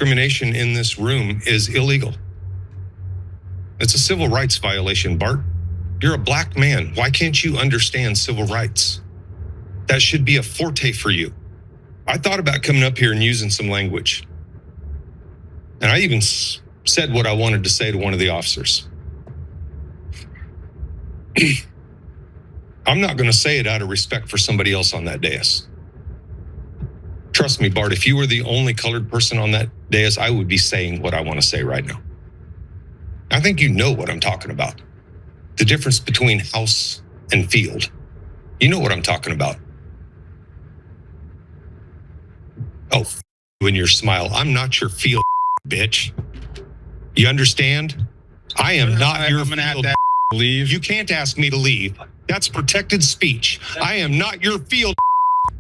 discrimination in this room is illegal. It's a civil rights violation, Bart. You're a black man. Why can't you understand civil rights? That should be a forte for you. I thought about coming up here and using some language. And I even said what I wanted to say to one of the officers. I'm not going to say it out of respect for somebody else on that dais. Trust me, Bart, if you were the only colored person on that dais, I would be saying what I want to say right now. I think you know what I'm talking about. The difference between house and field. You know what I'm talking about. Oh, in your smile. I'm not your field, bitch. You understand? I am not your field. Leave. You can't ask me to leave. That's protected speech. I am not your field.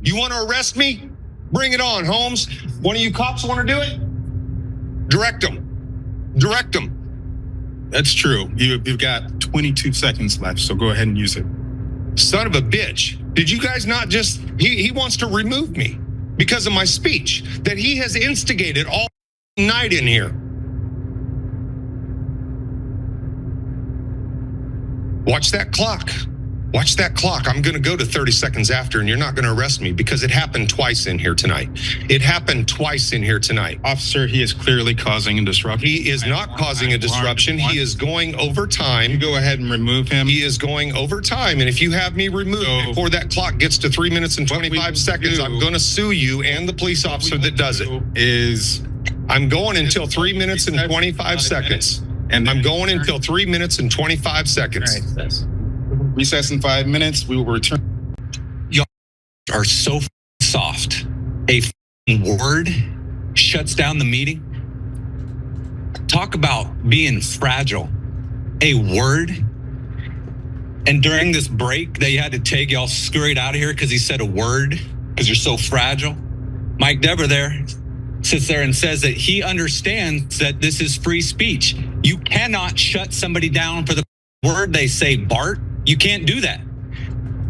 You want to arrest me? Bring it on, Holmes. One of you cops want to do it? Direct them. Direct them. That's true. You've got 22 seconds left, so go ahead and use it. Son of a bitch. Did you guys not just... He wants to remove me because of my speech that he has instigated all night in here. Watch that clock. Watch that clock. I'm going to go to 30 seconds after, and you're not going to arrest me because it happened twice in here tonight. It happened twice in here tonight. Officer, he is clearly causing a disruption. He is not causing a disruption. He is going over time. You go ahead and remove him. He is going over time, and if you have me removed before that clock gets to 3 minutes and 25 seconds, I'm going to sue you and the police officer that does it. I'm going until 3 minutes and 25 seconds. And I'm going until 3 minutes and 25 seconds. Right. Recess in 5 minutes. We will return. Y'all are so soft. A word shuts down the meeting. Talk about being fragile. A word. And during this break that you had to take, y'all scurried out of here because he said a word because you're so fragile. Mike Dever there sits there and says that he understands that this is free speech. You cannot shut somebody down for the word they say, Bart. You can't do that.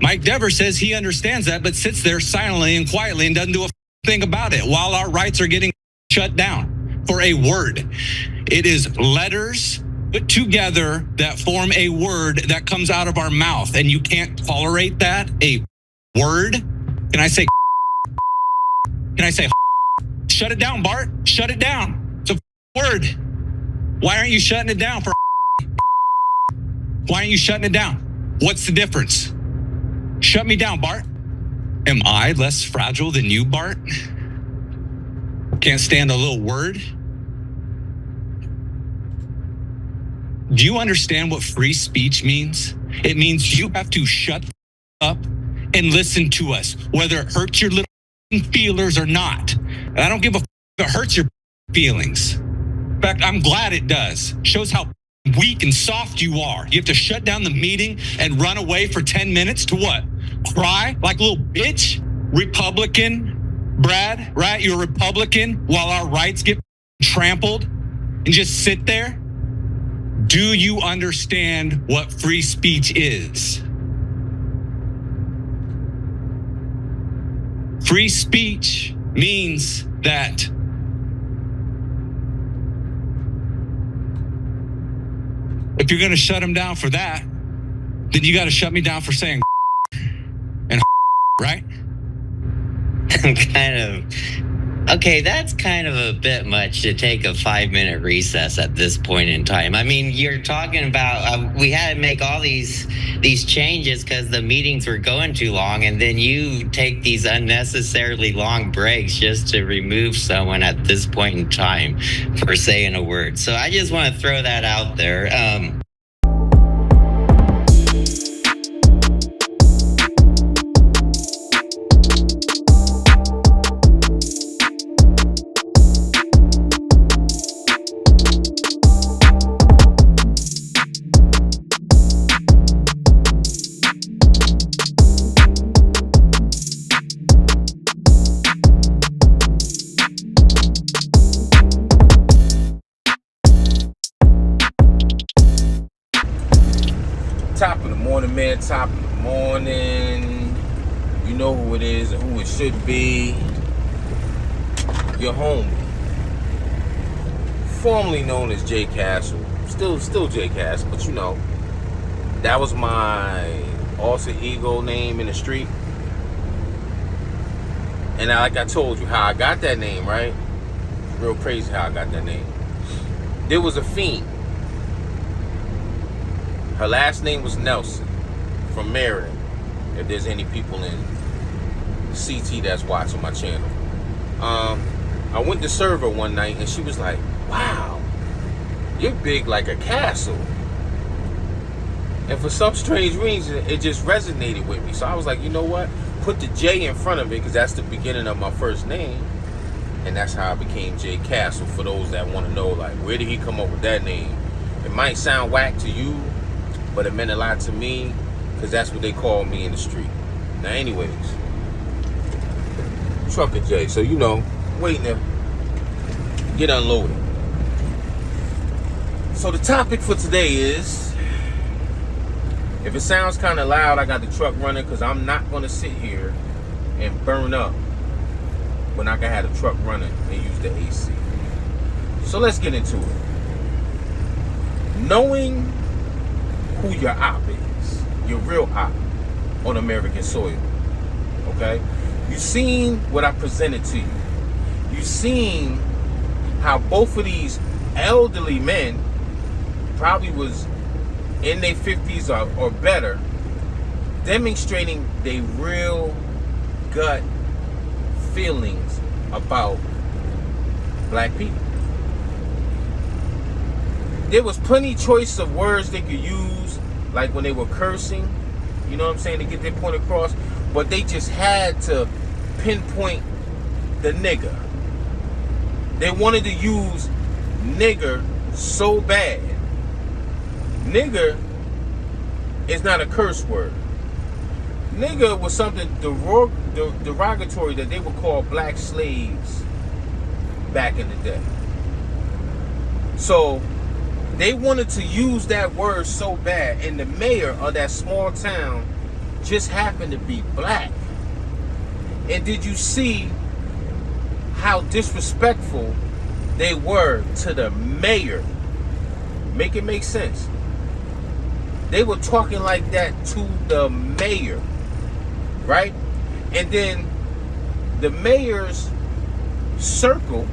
Mike Dever says he understands that, but sits there silently and quietly and doesn't do a thing about it while our rights are getting shut down for a word. It is letters put together that form a word that comes out of our mouth, and you can't tolerate that. A word? Can I say? Can I say? Shut it down, Bart. Shut it down. It's a word. Why aren't you shutting it down for? Why aren't you shutting it down? What's the difference? Shut me down, Bart. Am I less fragile than you, Bart? Can't stand a little word? Do you understand what free speech means? It means you have to shut up and listen to us, whether it hurts your little feelers or not. And I don't give a if it hurts your feelings. In fact, I'm glad it does. Shows how weak and soft you are. You have to shut down the meeting and run away for 10 minutes to what? Cry like a little bitch? Republican, Brad, right? You're a Republican while our rights get trampled and just sit there? Do you understand what free speech is? Free speech means that if you're going to shut him down for that, then you got to shut me down for saying and right? That's kind of a bit much to take a 5-minute recess at this point in time. I mean, you're talking about we had to make all these changes because the meetings were going too long, and then you take these unnecessarily long breaks just to remove someone at this point in time for saying a word. So I just want to throw that out there. Top of the morning, man. Top of the morning. You know who it is and who it should be. Your homie. formerly known as Jay Castle. Still Jay Castle, but you know, that was my alter ego name in the street. And like I told you, how I got that name, right? Real crazy how I got that name. There was a fiend. Her last name was Nelson, from Maryland. If there's any people in CT that's watching my channel. I went to serve her one night and she was like, wow, you're big like a castle. And for some strange reason, it just resonated with me. So I was like, you know what? Put the J in front of it because that's the beginning of my first name. And that's how I became Jay Castle. For those that want to know, like, where did he come up with that name? It might sound whack to you, but it meant a lot to me because that's what they call me in the street. Now, anyways, Trucker J. So, you know, waiting to get unloaded. So the topic for today is, if it sounds kind of loud, I got the truck running because I'm not going to sit here and burn up when I can have the truck running and use the AC. So let's get into it. Knowing who your op is, your real op on American soil, okay? You've seen what I presented to you. You've seen how both of these elderly men probably was in their 50s or better, demonstrating their real gut feelings about black people. There was plenty choice of words they could use, like when they were cursing, you know what I'm saying, to get their point across, but they just had to pinpoint the nigger. They wanted to use nigger so bad. Nigger is not a curse word. Nigger was something derogatory that they would call black slaves back in the day. So they wanted to use that word so bad, and the mayor of that small town just happened to be black. And did you see how disrespectful they were to the mayor? Make it make sense. They were talking like that to the mayor, right? And then the mayor's circle,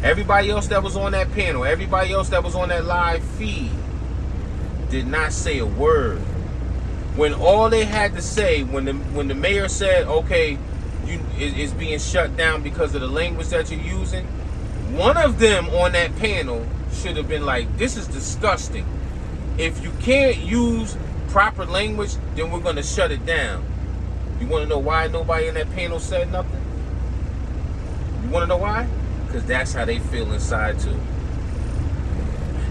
everybody else that was on that panel, everybody else that was on that live feed, did not say a word. When all they had to say, when the mayor said, okay, it's being shut down because of the language that you're using, one of them on that panel should have been like, this is disgusting. If you can't use proper language, then we're going to shut it down. You want to know why nobody in that panel said nothing? You want to know why? Because that's how they feel inside too.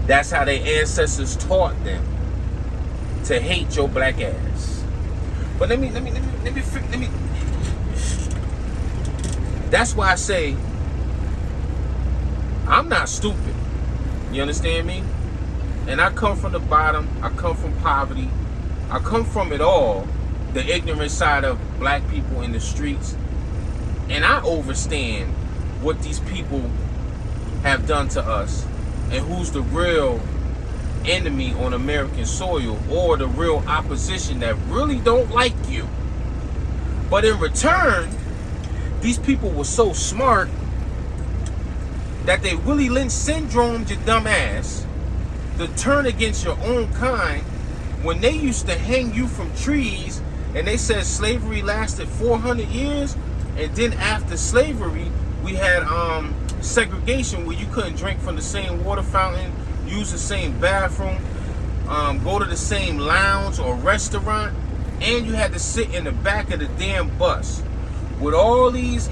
That's how their ancestors taught them to hate your black ass. But let me. That's why I say I'm not stupid. You understand me? And I come from the bottom. I come from poverty. I come from it all. The ignorant side of black people in the streets. And I understand what these people have done to us and who's the real enemy on American soil, or the real opposition that really don't like you. But in return, these people were so smart that they Willie Lynch syndromed your dumb ass to turn against your own kind when they used to hang you from trees, and they said slavery lasted 400 years, and then after slavery we had segregation where you couldn't drink from the same water fountain, use the same bathroom, go to the same lounge or restaurant, and you had to sit in the back of the damn bus. With all these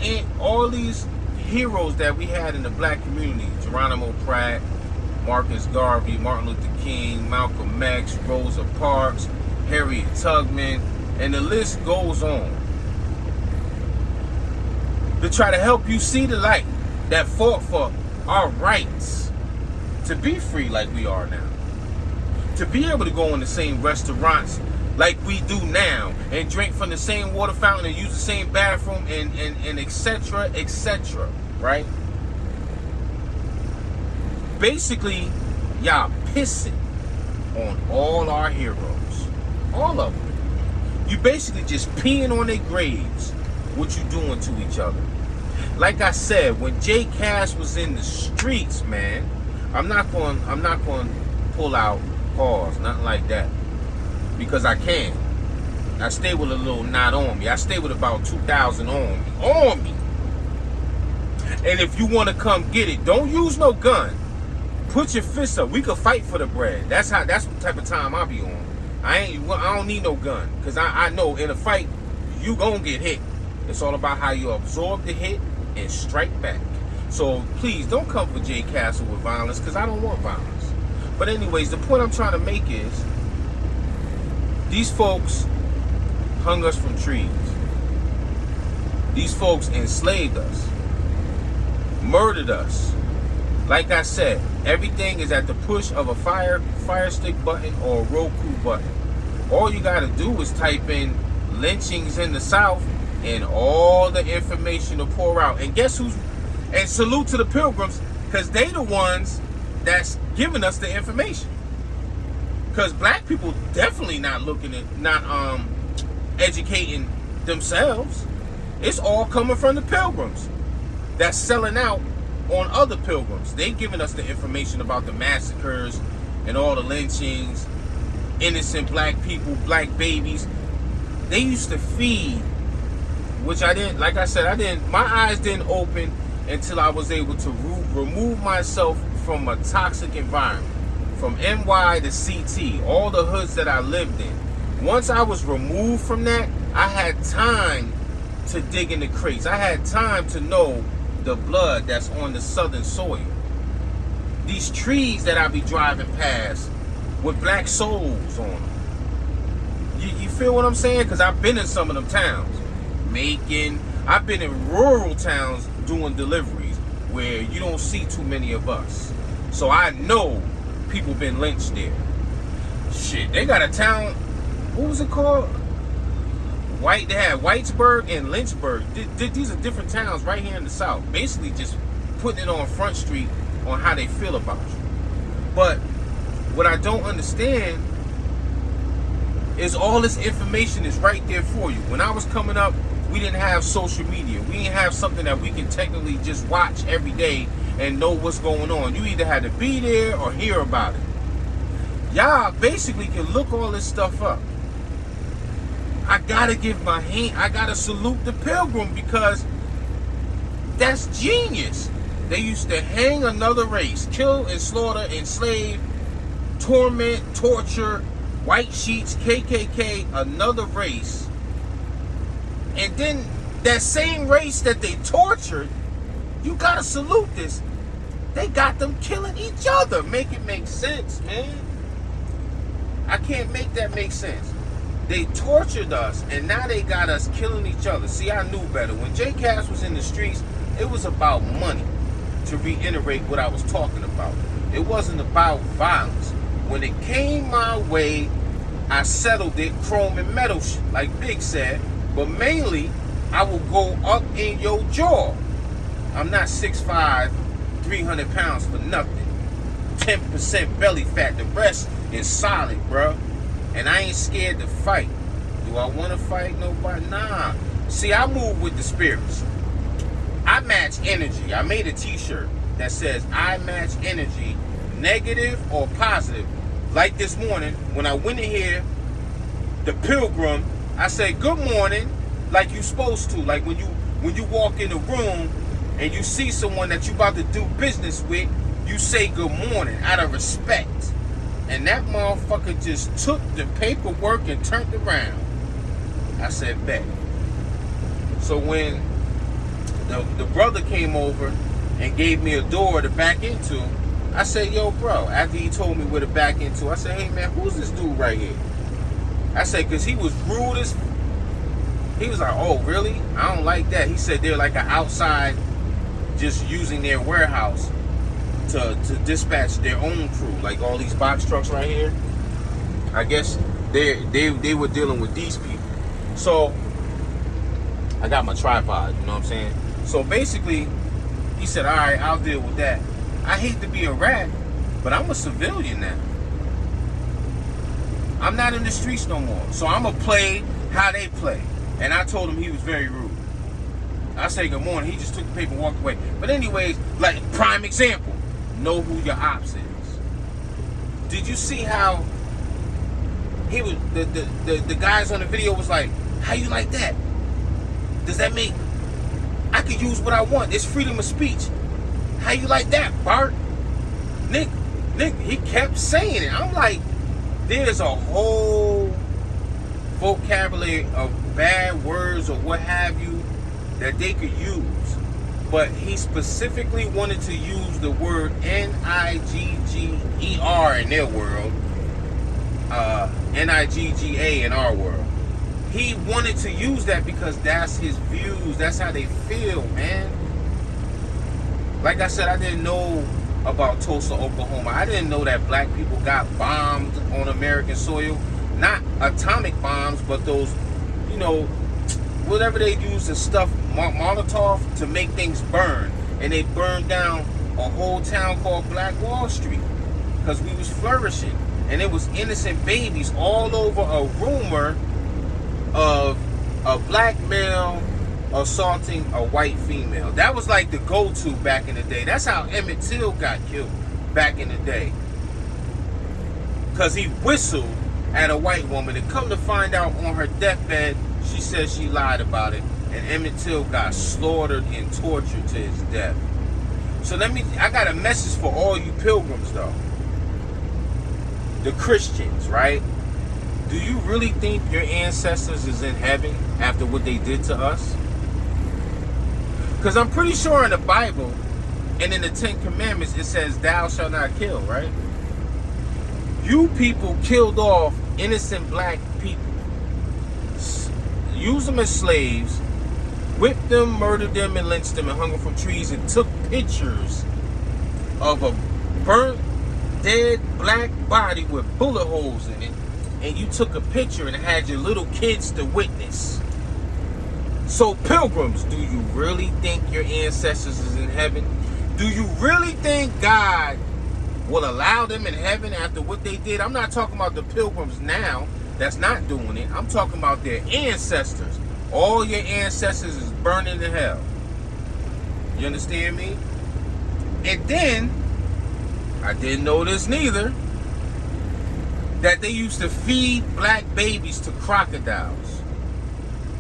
heroes that we had in the black community, Geronimo Pratt, Marcus Garvey, Martin Luther King, Malcolm X, Rosa Parks, Harriet Tubman, and the list goes on. To try to help you see the light, that fought for our rights to be free like we are now. To be able to go in the same restaurants like we do now, and drink from the same water fountain, and use the same bathroom, and etc., etc., right? basically, y'all pissing on all our heroes. All of them. You basically just peeing on their graves, what you doing to each other. Like I said, when Jay Cash was in the streets, man, I'm not going to pull out pause, nothing like that, because I can. I stay with a little knot on me. I stay with about 2,000 on me. And if you want to come get it, don't use no gun. Put your fists up. We could fight for the bread. That's what type of time I be on. I don't need no gun, because I know in a fight you gonna get hit. It's all about how you absorb the hit and strike back. So please don't come for Jay Castle with violence, because I don't want violence. But anyways, the point I'm trying to make is these folks hung us from trees. These folks enslaved us, murdered us. Like I said, everything is at the push of a fire stick button or a Roku button. All you gotta do is type in lynchings in the South and all the information will pour out. And guess who's, and salute to the Pilgrims, because they the ones that's giving us the information. Because black people definitely not educating themselves. It's all coming from the Pilgrims that's selling out on other pilgrims. They giving us the information about the massacres and all the lynchings, innocent black people, black babies. They used to feed, which I didn't, like I said, my eyes didn't open until I was able to remove myself from a toxic environment, from NY to CT, all the hoods that I lived in. Once I was removed from that, I had time to dig in the crates. I had time to know the blood that's on the southern soil. These trees that I be driving past with black souls on them. You feel what I'm saying? Because I've been in some of them towns. Macon. I've been in rural towns doing deliveries where you don't see too many of us. So I know people been lynched there. Shit, they got a town, what was it called? They had Whitesburg and Lynchburg. These are different towns right here in the South. Basically just putting it on Front Street on how they feel about you. But what I don't understand is all this information is right there for you. When I was coming up, we didn't have social media. We didn't have something that we can technically just watch every day and know what's going on. You either had to be there or hear about it. Y'all basically can look all this stuff up. I gotta give my hand, I gotta salute the Pilgrim, because that's genius. They used to hang another race, kill and slaughter, enslave, torment, torture, white sheets, KKK, another race. And then that same race that they tortured, you gotta salute this. They got them killing each other. Make it make sense, man. I can't make that make sense. They tortured us, and now they got us killing each other. See, I knew better. When Jay Cash was in the streets, it was about money, to reiterate what I was talking about. It wasn't about violence. When it came my way, I settled it chrome and metal, like Big said. But mainly, I will go up in your jaw. I'm not 6'5", 300 pounds for nothing. 10% belly fat. The rest is solid, bro. And I ain't scared to fight. Do I want to fight nobody? Nah. See, I move with the spirits. I match energy. I made a t-shirt that says, I match energy, negative or positive. Like this morning, when I went in here, the Pilgrim, I said, good morning, like you supposed to. Like when you walk in the room and you see someone that you about to do business with, you say good morning out of respect. And that motherfucker just took the paperwork and turned around. I said, bet. So when the brother came over and gave me a door to back into, I said, yo, bro, after he told me where to back into, I said, hey, man, who's this dude right here? I said, because he was rude as... He was like, oh, really? I don't like that. He said they're like an outside, just using their warehouse to dispatch their own crew, like all these box trucks right here. I guess they were dealing with these people. So I got my tripod, you know what I'm saying? So basically, he said, all right, I'll deal with that. I hate to be a rat, but I'm a civilian now. I'm not in the streets no more. So I'm going to play how they play. And I told him he was very rude. I say good morning. He just took the paper and walked away. But anyways, like prime example, know who your ops is. Did you see how he was the guys on the video was like, how you like that? Does that mean I could use what I want? It's freedom of speech. How you like that, Bart? Nick, he kept saying it. I'm like, there's a whole vocabulary of bad words or what have you that they could use. But he specifically wanted to use the word Nigger in their world, Nigga in our world. He wanted to use that because that's his views. That's how they feel, man. Like I said, I didn't know about Tulsa, Oklahoma. I didn't know that black people got bombed on American soil. Not atomic bombs, but those, you know, whatever they use to stuff Molotov to make things burn. And they burned down a whole town called Black Wall Street because we was flourishing. And it was innocent babies all over a rumor of a black male assaulting a white female. That was like the go-to back in the day. That's how Emmett Till got killed back in the day. Because he whistled at a white woman, and come to find out on her deathbed, she said she lied about it, and Emmett Till got slaughtered and tortured to his death. So I got a message for all you pilgrims though. The Christians, right? Do you really think your ancestors is in heaven after what they did to us? Because I'm pretty sure in the Bible and in the Ten Commandments it says thou shalt not kill, right? You people killed off innocent black people, used them as slaves, whipped them, murdered them, and lynched them and hung them from trees, and took pictures of a burnt, dead black body with bullet holes in it, and you took a picture and had your little kids to witness. So pilgrims, do you really think your ancestors is in heaven? Do you really think God will allow them in heaven after what they did? I'm not talking about the pilgrims now that's not doing it. I'm talking about their ancestors. All your ancestors is burning in hell. You understand me? And then, I didn't know this neither, that they used to feed black babies to crocodiles.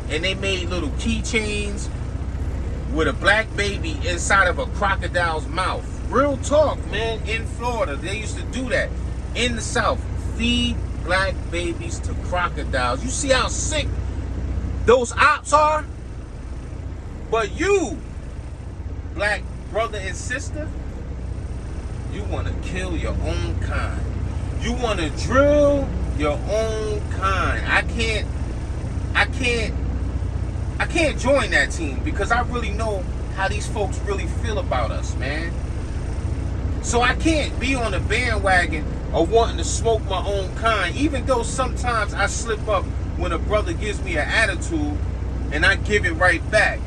And they made little keychains with a black baby inside of a crocodile's mouth. Real talk, man. In Florida, they used to do that. In the South, feed black babies to crocodiles. You see how sick those ops are? But you, black brother and sister, you want to kill your own kind. You want to drill your own kind. I can't join that team because I really know how these folks really feel about us, man. So I can't be on the bandwagon of wanting to smoke my own kind, even though sometimes I slip up when a brother gives me an attitude and I give it right back.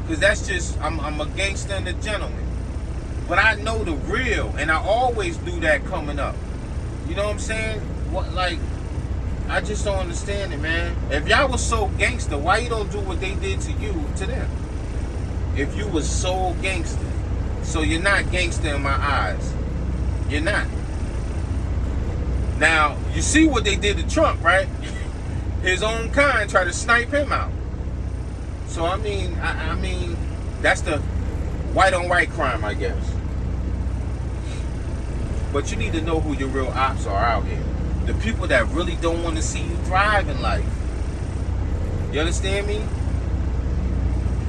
Because that's just, I'm a gangster and a gentleman. But I know the real, and I always do that coming up. You know what I'm saying? What, like, I just don't understand it, man. If y'all was so gangster, why you don't do what they did to you, to them? If you was so gangster. So you're not gangster in my eyes. You're not. Now, you see what they did to Trump, right? His own kind tried to snipe him out. So, I mean, that's the white on white crime, I guess. But you need to know who your real ops are out here. The people that really don't want to see you thrive in life. You understand me?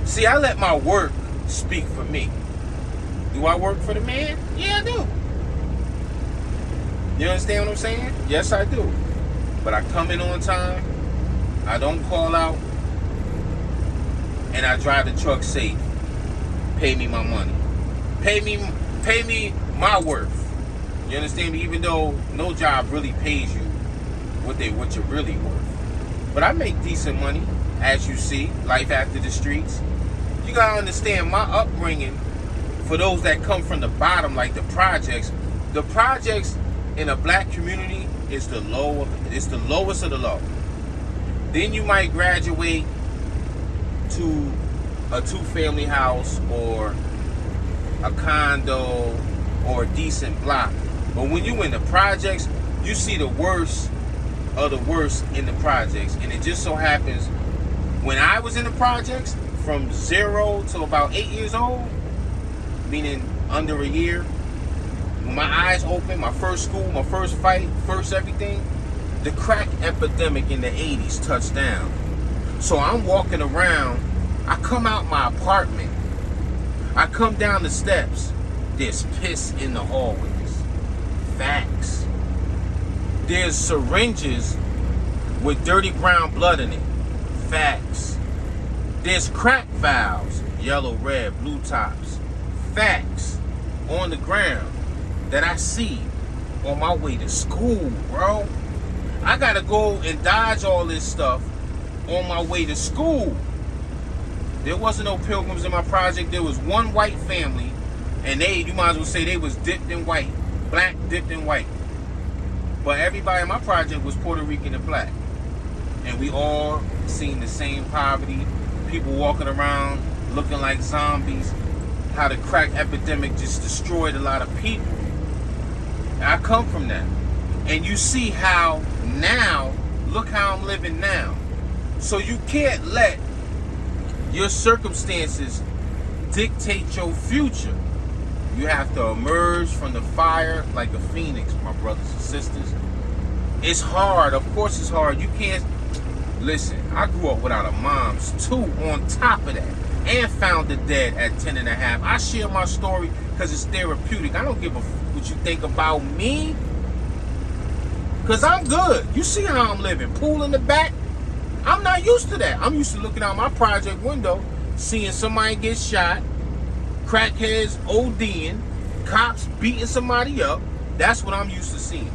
See, I let my work speak for me. Do I work for the man? Yeah, I do. You understand what I'm saying? Yes, I do. But I come in on time. I don't call out. And I drive the truck safe. Pay me my money. Pay me my worth. You understand me? Even though no job really pays you what you're really worth. But I make decent money, as you see. Life after the streets. You gotta understand, my upbringing for those that come from the bottom, like the projects in a black community is the lowest of the low. Then you might graduate to a 2-family house or a condo or a decent block. But when you in the projects, you see the worst of the worst in the projects. And it just so happens, when I was in the projects, from 0 to about 8 years old, meaning under a year, when my eyes opened, my first school, my first fight, first everything, the crack epidemic in the 80s touched down. So I'm walking around, I come out my apartment, I come down the steps, there's piss in the hallways. Facts. There's syringes with dirty brown blood in it. Facts. There's crack valves, yellow, red, blue tops. Facts. On the ground that I see on my way to school, bro. I gotta go and dodge all this stuff on my way to school. There wasn't no pilgrims in my project. There was one white family, and you might as well say they was dipped in white. Black dipped in white. But everybody in my project was Puerto Rican and black. And we all seen the same poverty. People walking around looking like zombies. How the crack epidemic just destroyed a lot of people. And I come from that. And you see how now, look how I'm living now. So you can't let your circumstances dictate your future. You have to emerge from the fire like a phoenix, my brothers and sisters. It's hard. Of course it's hard. You can't... Listen, I grew up without a mom, too, on top of that. And found the dead at 10 and a half. I share my story because it's therapeutic. I don't give a what you think about me. Because I'm good. You see how I'm living. Pool in the back. I'm not used to that. I'm used to looking out my project window, seeing somebody get shot, crackheads ODing, cops beating somebody up. That's what I'm used to seeing.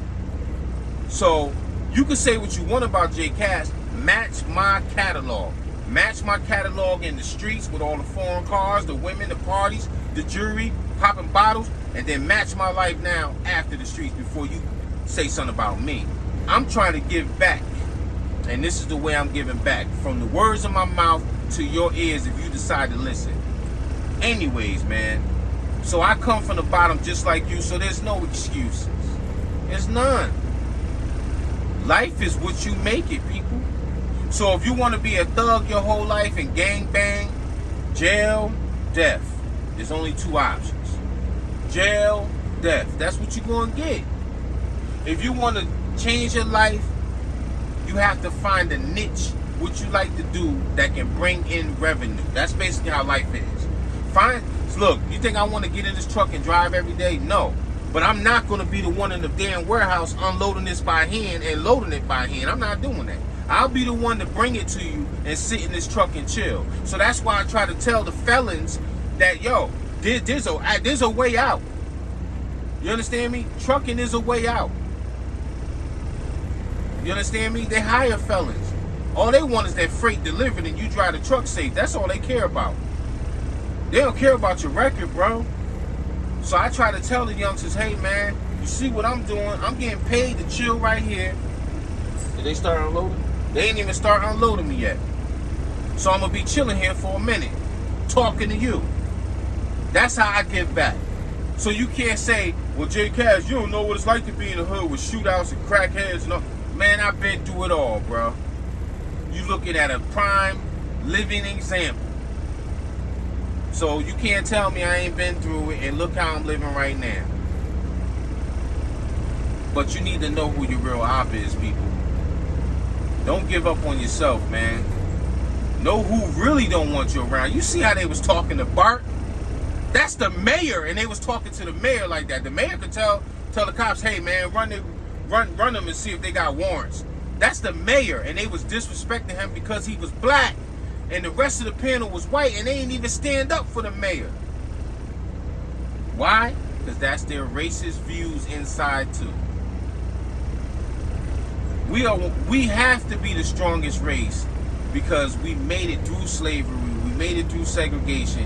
So you can say what you want about Jay Cash. Match my catalog. Match my catalog in the streets with all the foreign cars, the women, the parties, the jewelry, popping bottles, and then match my life now after the streets before you say something about me. I'm trying to give back. And this is the way I'm giving back. From the words of my mouth to your ears if you decide to listen. Anyways, man. So I come from the bottom just like you, so there's no excuses. There's none. Life is what you make it, people. So if you want to be a thug your whole life and gang bang, jail, death. There's only 2 options. Jail, death. That's what you're going to get. If you want to change your life, you have to find a niche, what you like to do that can bring in revenue. That's basically how life is. Look, you think I want to get in this truck and drive every day? No. But I'm not going to be the one in the damn warehouse unloading this by hand and loading it by hand. I'm not doing that. I'll be the one to bring it to you and sit in this truck and chill. So that's why I try to tell the felons that, yo, there's a way out. You understand me? Trucking is a way out. You understand me? They hire felons. All they want is that freight delivered and you drive the truck safe. That's all they care about. They don't care about your record, bro. So I try to tell the youngsters, hey, man, you see what I'm doing? I'm getting paid to chill right here. Did they start unloading? They ain't even start unloading me yet. So I'm going to be chilling here for a minute, talking to you. That's how I give back. So you can't say, well, Jay Cash, you don't know what it's like to be in the hood with shootouts and crackheads and all. Man, I've been through it all, bro. You looking at a prime living example. So you can't tell me I ain't been through it, and look how I'm living right now. But you need to know who your real op is, people. Don't give up on yourself, man. Know who really don't want you around. You see how they was talking to Bart? That's the mayor, and they was talking to the mayor like that. The mayor could tell the cops, hey, man, run them and see if they got warrants. That's the mayor, and they was disrespecting him because he was black. And the rest of the panel was white, and they didn't even stand up for the mayor. Why? Because that's their racist views inside, too. We have to be the strongest race because we made it through slavery. We made it through segregation.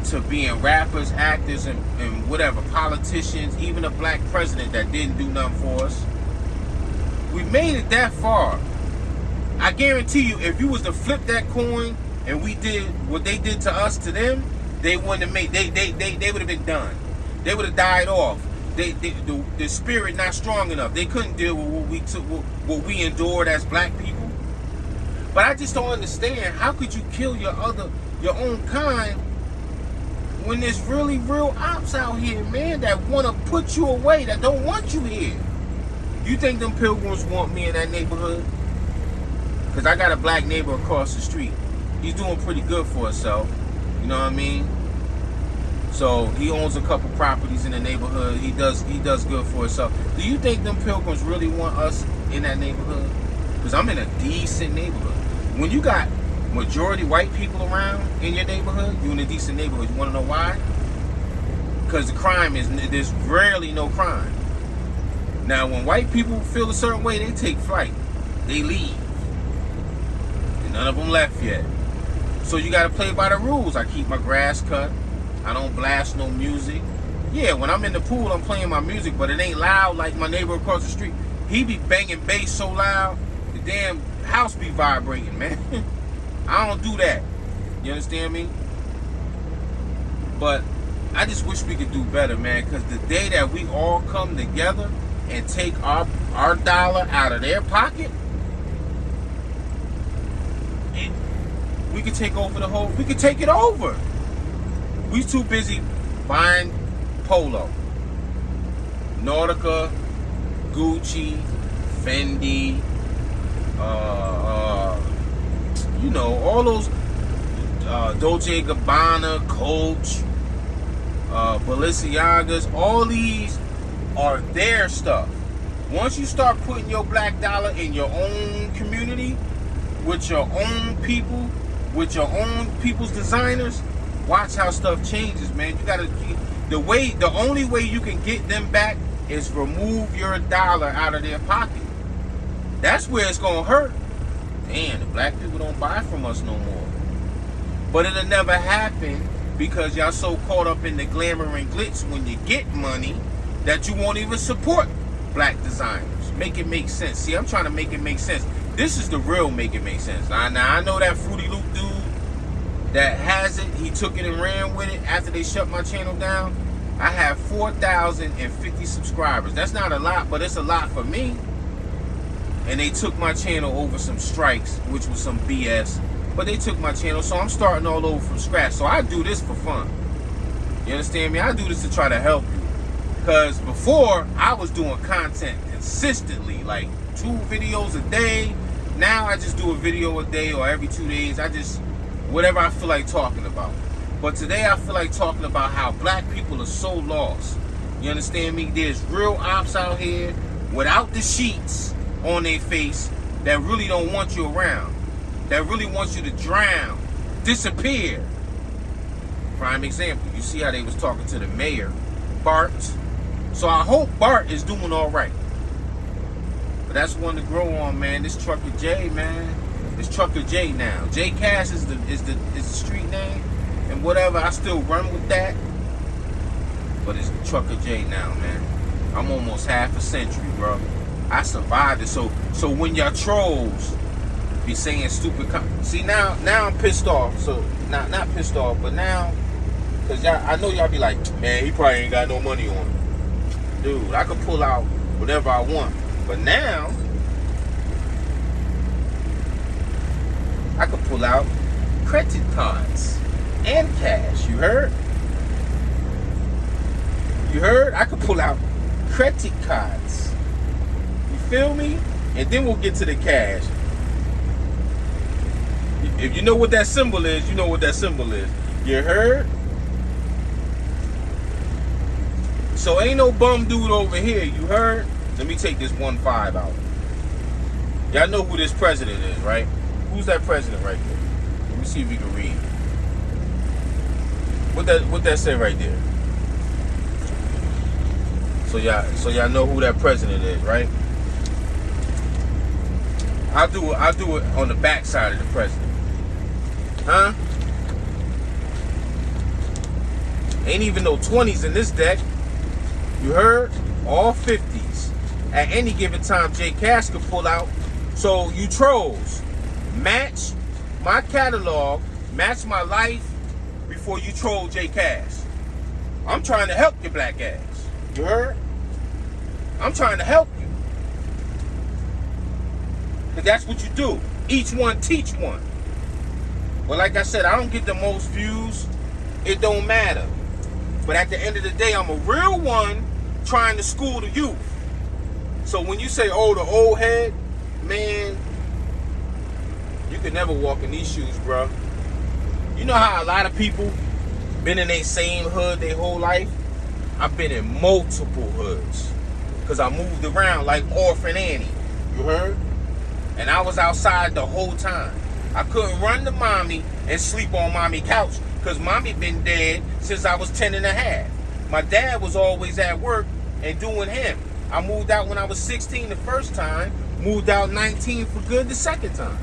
to being rappers, actors, and whatever, politicians, even a black president that didn't do nothing for us. We made it that far. I guarantee you, if you was to flip that coin and we did what they did to us to them, they wouldn't have made. They would have been done. They would have died off. The spirit not strong enough. They couldn't deal with what we endured as black people. But I just don't understand. How could you kill your own kind when there's really real ops out here, man, that want to put you away, that don't want you here? You think them pilgrims want me in that neighborhood? Because I got a black neighbor across the street. He's doing pretty good for himself. You know what I mean? So he owns a couple properties in the neighborhood. He does good for himself. Do you think them pilgrims really want us in that neighborhood? Because I'm in a decent neighborhood. When you got majority white people around in your neighborhood, you in a decent neighborhood. You want to know why? Because there's rarely no crime. Now, when white people feel a certain way, they take flight. They leave. And none of them left yet. So you got to play by the rules. I keep my grass cut. I don't blast no music. Yeah, when I'm in the pool, I'm playing my music, but it ain't loud like my neighbor across the street. He be banging bass so loud, the damn house be vibrating, man. I don't do that. You understand me? But I just wish we could do better, man, because the day that we all come together and take our dollar out of their pocket, we could take over we could take it over. We too busy buying Polo, Nautica, Gucci, Fendi, you know, all those Dolce & Gabbana, Coach, Balenciagas. All these are their stuff. Once you start putting your black dollar in your own community, with your own people, with your own people's designers, watch how stuff changes, man. You gotta the only way you can get them back is remove your dollar out of their pocket. That's where it's gonna hurt. Man, the black people don't buy from us no more. But it'll never happen because y'all so caught up in the glamour and glitz when you get money that you won't even support black designers. Make it make sense. See, I'm trying to make it make sense. This is the real make it make sense. Now I know that Fruity Loop dude that has it, he took it and ran with it after they shut my channel down. I have 4,050 subscribers. That's not a lot, but it's a lot for me. And they took my channel over some strikes, which was some BS. But they took my channel, so I'm starting all over from scratch. So I do this for fun. You understand me? I do this to try to help you. Because before, I was doing content consistently, like 2 videos a day. Now I just do a video a day or every 2 days. Whatever I feel like talking about. But today I feel like talking about how black people are so lost. You understand me? There's real ops out here without the sheets on their face that really don't want you around. That really wants you to drown, disappear. Prime example, you see how they was talking to the mayor, Bart. So I hope Bart is doing all right. But that's one to grow on, man. This Trucker J, man. It's Trucker J now. J Cash is the street name, and whatever. I still run with that, but it's Trucker J now, man. I'm almost half a century, bro. I survived it. So when y'all trolls be saying stupid, see now I'm pissed off. So not pissed off, but now, cause I know y'all be like, man, he probably ain't got no money on him. Dude, I could pull out whatever I want, but now I could pull out credit cards and cash. You heard? You heard? I could pull out credit cards. You feel me? And then we'll get to the cash. If you know what that symbol is, you know what that symbol is. You heard? So ain't no bum dude over here. You heard? Let me take this 1-5 out. Y'all know who this president is, right? Who's that president right there? Let me see if you can read. What that say right there? So y'all know who that president is, right? I'll do it on the back side of the president. Huh? Ain't even no 20s in this deck. You heard? All 50s. At any given time, J Cash could pull out. So you trolls, match my catalog, match my life before you troll J Cash. I'm trying to help your black ass. You heard? I'm trying to help you. Because that's what you do. Each one teach one. But like I said, I don't get the most views. It don't matter. But at the end of the day, I'm a real one trying to school the youth. So when you say, oh, the old head, man, you could never walk in these shoes, bro. You know how a lot of people been in their same hood their whole life? I've been in multiple hoods. Because I moved around like Orphan Annie. You heard? And I was outside the whole time. I couldn't run to mommy and sleep on mommy couch because mommy been dead since I was 10 and a half. My dad was always at work and doing him. I moved out when I was 16 the first time, moved out 19 for good the second time.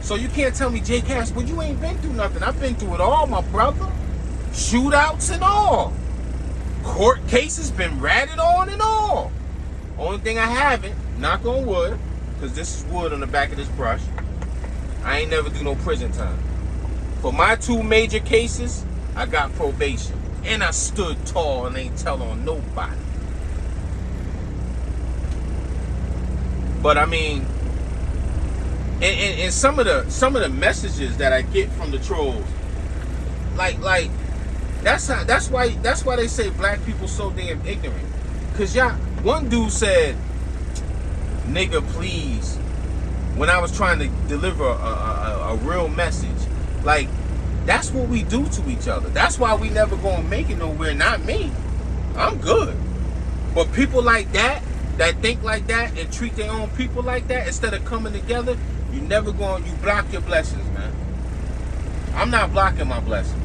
So you can't tell me, J Cash, well, you ain't been through nothing. I've been through it all, my brother. Shootouts and all. Court cases been ratted on and all. Only thing I haven't, knock on wood, because this is wood on the back of this brush, I ain't never do no prison time. For my 2 major cases, I got probation. And I stood tall and ain't tell on nobody. But I mean, and some of the messages that I get from the trolls, like that's why they say black people so damn ignorant. Cause y'all, one dude said, nigga please, when I was trying to deliver a real message. Like, that's what we do to each other. That's why we never gonna make it nowhere. Not me. I'm good. But people like that think like that and treat their own people like that, instead of coming together, you block your blessings, man. I'm not blocking my blessings.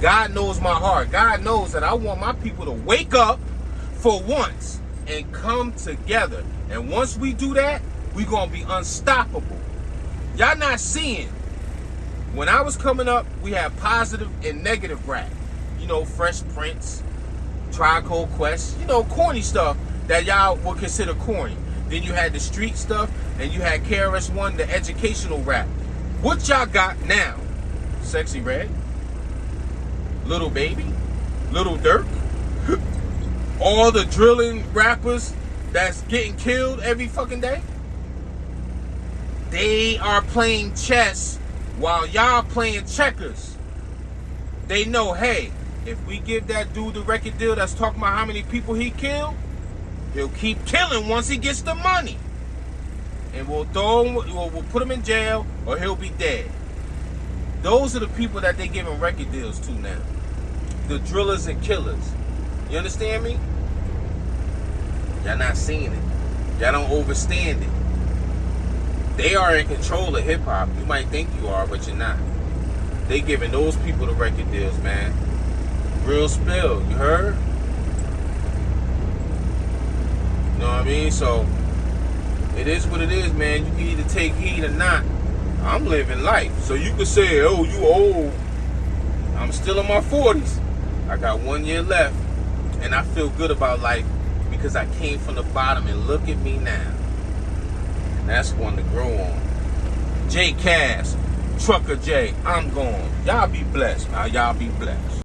God knows my heart. God knows that I want my people to wake up for once and come together. And once we do that, we gonna be unstoppable. Y'all not seeing. When I was coming up, we had positive and negative rap. You know, Fresh Prince, Tribe Called Quest, you know, corny stuff that y'all would consider corny. Then you had the street stuff, and you had KRS-One, the educational rap. What y'all got now? Sexy Red, Little Baby, Little Durk, all the drilling rappers that's getting killed every fucking day. They are playing chess while y'all playing checkers. They know, hey, if we give that dude the record deal that's talking about how many people he killed, he'll keep killing once he gets the money. And we'll throw him, we'll put him in jail, or he'll be dead. Those are the people that they giving record deals to now. The drillers and killers. You understand me? Y'all not seeing it. Y'all don't understand it. They are in control of hip-hop. You might think you are, but you're not. They giving those people the record deals, man. Real spill, you heard? You know what I mean? So, it is what it is, man. You can either take heed or not. I'm living life. So you can say, oh, you old. I'm still in my 40s. I got 1 year left. And I feel good about life because I came from the bottom, and look at me now. And that's one to grow on. J Cash, Trucker J, I'm gone. Y'all be blessed, man. Y'all be blessed.